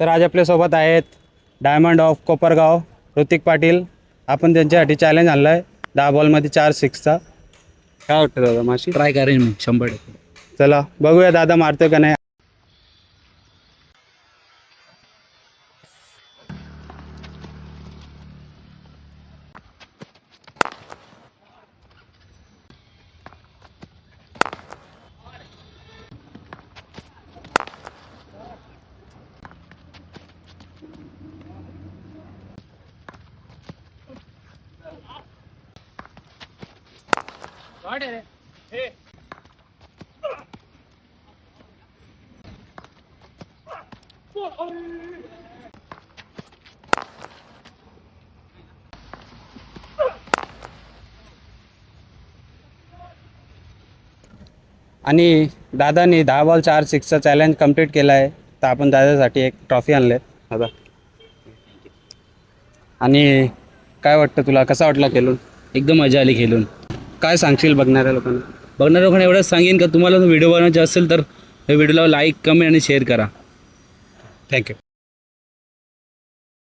तर आज आपल्यासोबत आहेत डायमंड ऑफ कोपरगाव ऋतिक पाटील. आपण त्यांच्यासाठी चॅलेंज आणलं आहे 10 बॉलमध्ये 4 सिक्सचा. काय वाटतं दादा माशी? ट्राय करेन मी 100%. चला बघूया दादा मारतोय का नाही. आणि दादानी 10 बॉल 4 सिक्सचा चॅलेंज कंप्लीट केला आहे. तर आपण दादासाठी एक ट्रॉफी आणले दादा. आणि काय वाटतं तुला, कसा वाटला खेळून? एकदम मजा आली खेळून. काय सांगशील बघणाऱ्या लोकांना? बघणाऱ्या लोकांना एवढंच सांगेन का तुम्हाला व्हिडिओ बनवायचे असेल तर हे व्हिडिओला लाईक कमेंट आणि शेअर करा. थँक्यू.